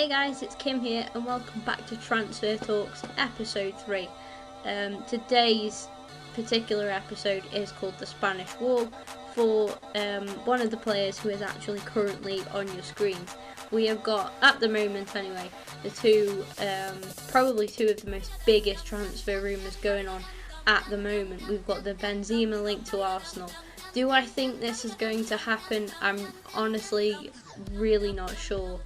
Hey guys, it's Kim here and welcome back to Transfer Talks episode 3. Today's particular episode is called The Spanish Wall for one of the players who is actually currently on your screens. We have got, at the moment anyway, the two, probably two of the most biggest transfer rumours going on at the moment. We've got the Benzema link to Arsenal. Do I think this is going to happen? I'm honestly really not sure.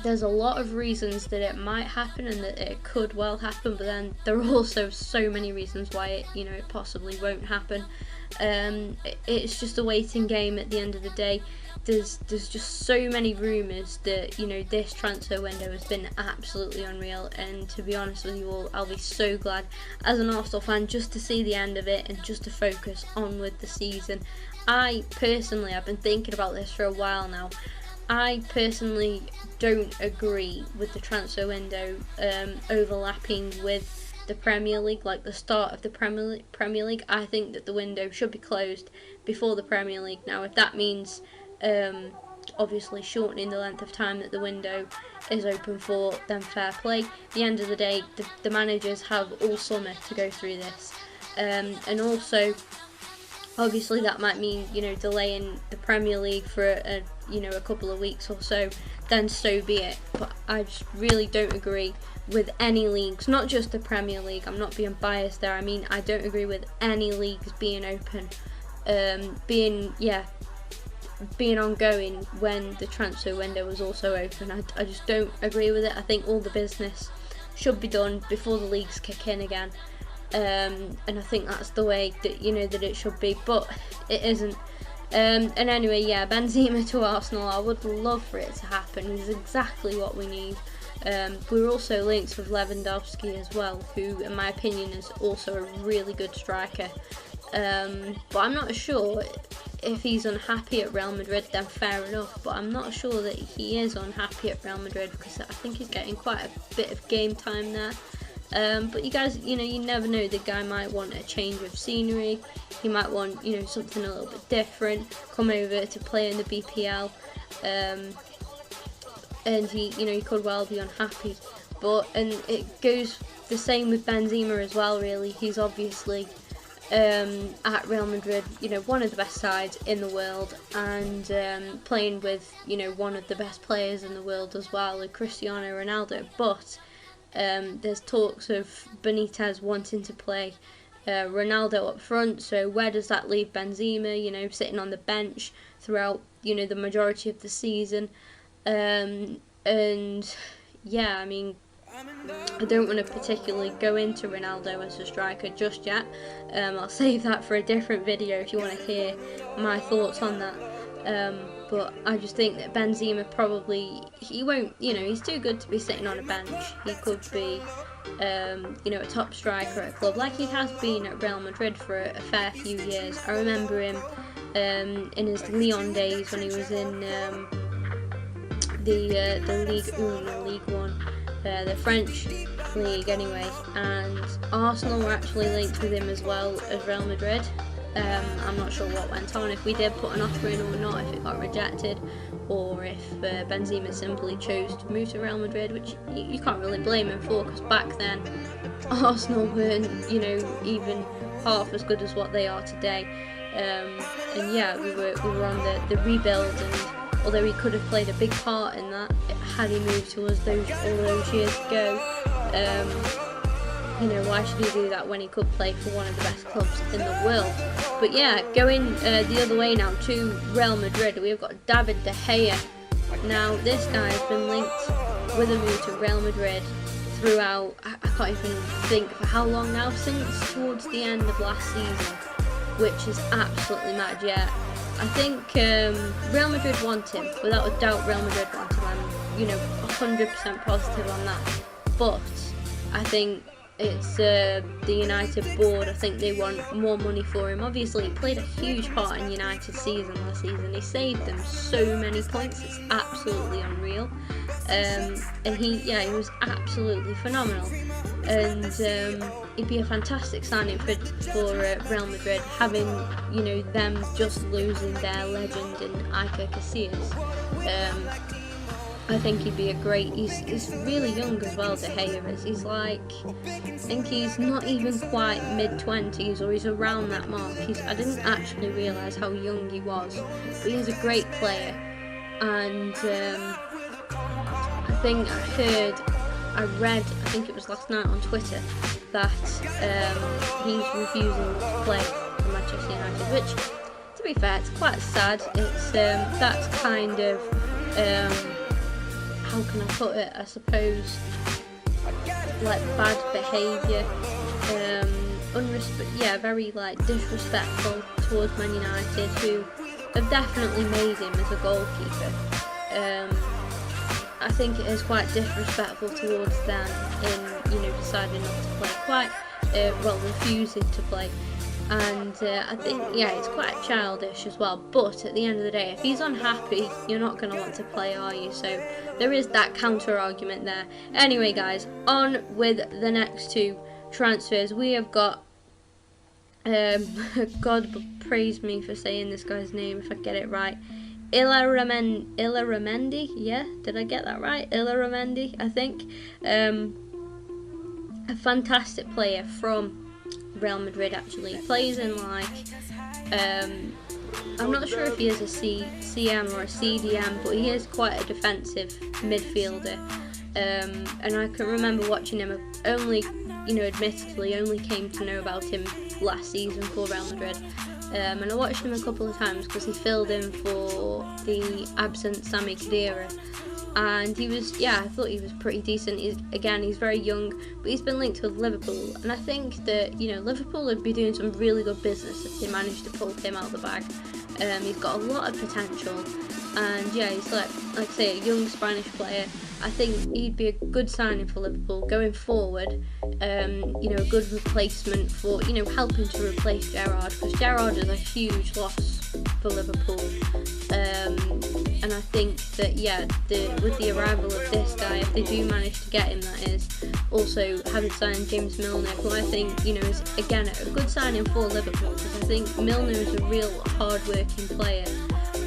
There's a lot of reasons that it might happen and that it could well happen, but then there are also so many reasons why it possibly won't happen. It's just a waiting game at the end of the day. There's just so many rumours that this transfer window has been absolutely unreal, and to be honest with you all, I'll be so glad as an Arsenal fan just to see the end of it and just to focus on with the season. I personally have been thinking about this for a while now. I personally don't agree with the transfer window overlapping with the Premier League, like the start of the Premier League. I think that the window should be closed before the Premier League. Now, if that means obviously shortening the length of time that the window is open for, then fair play. At the end of the day, the managers have all summer to go through this, and also obviously that might mean delaying the Premier League for a couple of weeks or so, then so be it. But I just really don't agree with any leagues, not just the Premier League. I'm not being biased there. I mean, I don't agree with any leagues being open, being ongoing when the transfer window was also open. I just don't agree with it. I think all the business should be done before the leagues kick in again. And I think that's the way that that it should be, but it isn't. And anyway, yeah, Benzema to Arsenal, I would love for it to happen. He's exactly what we need. We're also linked with Lewandowski as well, who in my opinion is also a really good striker. But I'm not sure if he's unhappy at Real Madrid, then fair enough, but I'm not sure that he is unhappy at Real Madrid, because I think he's getting quite a bit of game time there. But you guys, you never know. The guy might want a change of scenery. He might want, something a little bit different. Come over to play in the BPL, and he could well be unhappy. And it goes the same with Benzema as well. Really, he's obviously at Real Madrid, one of the best sides in the world, and playing with one of the best players in the world as well, like Cristiano Ronaldo. But there's talks of Benitez wanting to play Ronaldo up front, so where does that leave Benzema, sitting on the bench throughout, the majority of the season? And yeah, I mean, I don't want to particularly go into Ronaldo as a striker just yet. I'll save that for a different video if you want to hear my thoughts on that. But I just think that Benzema probably, he won't, he's too good to be sitting on a bench. He could be, a top striker at a club, like he has been at Real Madrid for a fair few years. I remember him in his Lyon days when he was in the Ligue 1 or Ligue 1, the French league anyway, and Arsenal were actually linked with him as well as Real Madrid. I'm not sure what went on, if we did put an offer in or not, if it got rejected, or if Benzema simply chose to move to Real Madrid, which you can't really blame him for, because back then Arsenal weren't, even half as good as what they are today. And yeah, we were on the rebuild, and although he could have played a big part in that had he moved to us all those years ago, why should he do that when he could play for one of the best clubs in the world? But yeah, going the other way now to Real Madrid, we've got David De Gea. Now, this guy has been linked with a move to Real Madrid throughout, I can't even think for how long now, since towards the end of last season, which is absolutely mad. Yeah, I think Real Madrid want him, without a doubt. Real Madrid want him. I'm 100% positive on that. But I think it's the United board. I think they want more money for him. Obviously, he played a huge part in United's season last season. He saved them so many points. It's absolutely unreal. And he was absolutely phenomenal. And he'd be a fantastic signing for Real Madrid, having them just losing their legend in Iker Casillas. I think he'd be a great. He's really young as well. De Gea is. He's like, I think he's not even quite mid-20s, or he's around that mark. I didn't actually realise how young he was, but he's a great player. And I read, I think it was last night on Twitter, that he's refusing to play for Manchester United, which, to be fair, it's quite sad. It's that's kind of how can I put it? I suppose like bad behaviour, very like disrespectful towards Man United, who have definitely made him as a goalkeeper. I think it is quite disrespectful towards them in deciding not to play, refusing to play. And I think, it's quite childish as well. But at the end of the day, if he's unhappy, you're not going to want to play, are you? So there is that counter argument there. Anyway, guys, on with the next two transfers. We have got, God praise me for saying this guy's name if I get it right. Illarramendi, yeah, did I get that right? Illarramendi, I think. A fantastic player from Real Madrid, actually. He plays in I'm not sure if he is a CM or a CDM, but he is quite a defensive midfielder. And I can remember watching him. Admittedly, only came to know about him last season for Real Madrid. And I watched him a couple of times because he filled in for the absent Sami Khedira. And I thought he was pretty decent. He's very young, but he's been linked with Liverpool. And I think that, Liverpool would be doing some really good business if they managed to pull him out of the bag. He's got a lot of potential. And he's like I say, a young Spanish player. I think he'd be a good signing for Liverpool going forward. A good replacement for, helping to replace Gerrard, because Gerrard is a huge loss for Liverpool. And I think that, with the arrival of this guy, if they do manage to get him, that is, also having signed James Milner, who I think, is, again, a good signing for Liverpool, because I think Milner is a real hard-working player.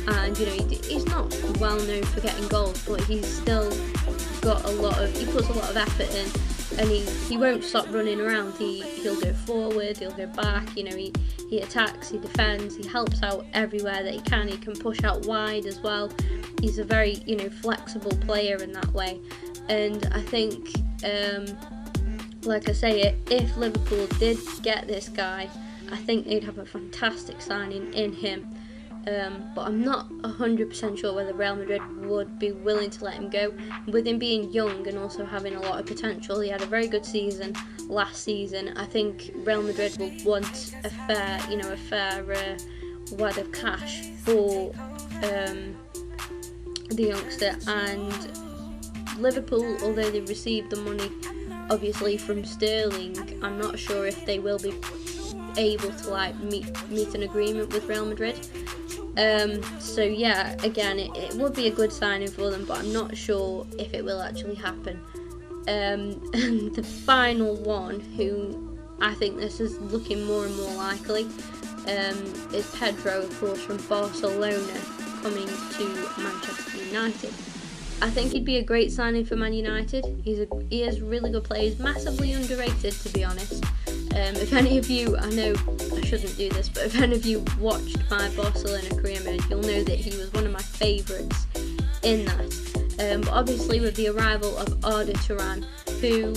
And he's not well known for getting goals, but he's still got he puts a lot of effort in, and he won't stop running around. He'll go forward, he'll go back, he attacks, he defends, he helps out everywhere that he can push out wide as well. He's a very flexible player in that way. And I think like I say, if Liverpool did get this guy, I think they'd have a fantastic signing in him. But I'm not 100% sure whether Real Madrid would be willing to let him go. With him being young and also having a lot of potential, he had a very good season last season. I think Real Madrid will want a fair wad of cash for the youngster. And Liverpool, although they received the money obviously from Sterling, I'm not sure if they will be able to meet an agreement with Real Madrid. Again, it would be a good signing for them, but I'm not sure if it will actually happen. And the final one, who I think this is looking more and more likely, is Pedro, of course, from Barcelona, coming to Manchester United. I think he'd be a great signing for Man United. He is a really good player. He's massively underrated, to be honest. If any of you, I know I shouldn't do this, but if any of you watched my Barcelona career mode, you'll know that he was one of my favourites in that. But obviously with the arrival of Arda Turan, who,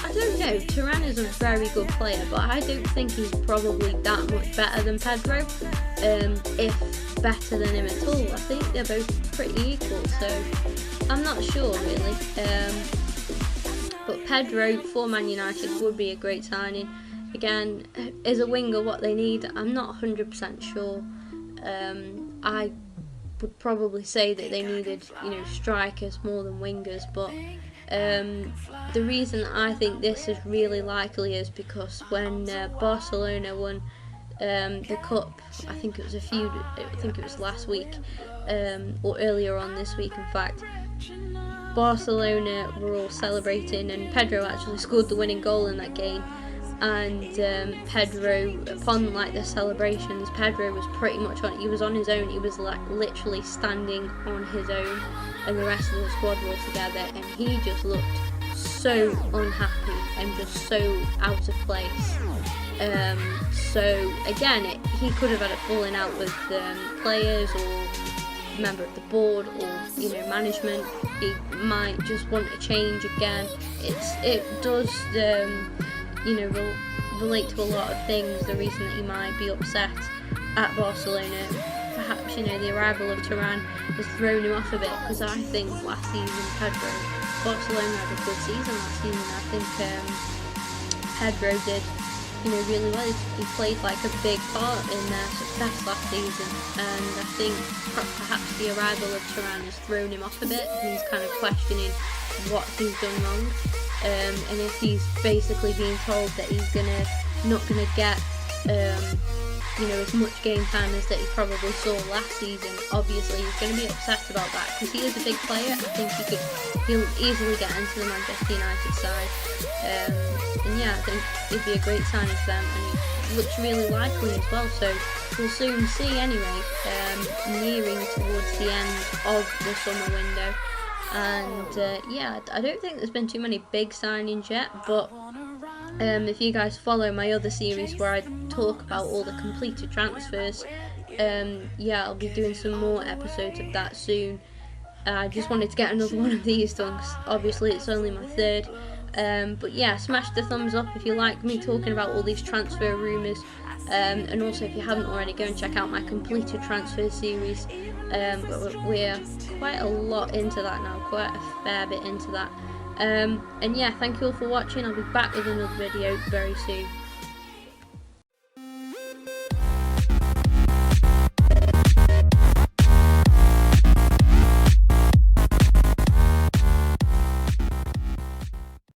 I don't know, Turan is a very good player, but I don't think he's probably that much better than Pedro, if better than him at all. I think they're both pretty equal, so I'm not sure really. But Pedro for Man United would be a great signing. Again, is a winger what they need? I'm not 100% sure. I would probably say that they needed, strikers more than wingers. But the reason I think this is really likely is because when Barcelona won the cup, I think it was last week, or earlier on this week, in fact. Barcelona were all celebrating, and Pedro actually scored the winning goal in that game. And Pedro, upon the celebrations, Pedro was pretty much he was on his own. He was literally standing on his own, and the rest of the squad were all together, and he just looked so unhappy and just so out of place. So again, he could have had a falling out with players or member of the board or management. He might just want to change again. It does relate to a lot of things. The reason that he might be upset at Barcelona, perhaps the arrival of Turan has thrown him off a bit, because I think last season Barcelona had a good season last season. I think Pedro did really well. He played like a big part in their success last season, and I think perhaps the arrival of Turan has thrown him off a bit. He's kind of questioning what he's done wrong, and if he's basically being told that he's not gonna get as much game time as that he probably saw last season, obviously he's going to be upset about that, because he is a big player. I think he'll easily get into the Manchester United side, and yeah, I think it'd be a great signing for them, and he looks really likely as well, so we'll soon see anyway, nearing towards the end of the summer window. And yeah, I don't think there's been too many big signings yet, but if you guys follow my other series where I talk about all the completed transfers, yeah, I'll be doing some more episodes of that soon. I just wanted to get another one of these done, 'cause obviously it's only my third. But yeah, smash the thumbs up if you like me talking about all these transfer rumours, and also if you haven't already, go and check out my completed transfer series. We're quite a lot into that now, quite a fair bit into that. And yeah, thank you all for watching. I'll be back with another video very soon.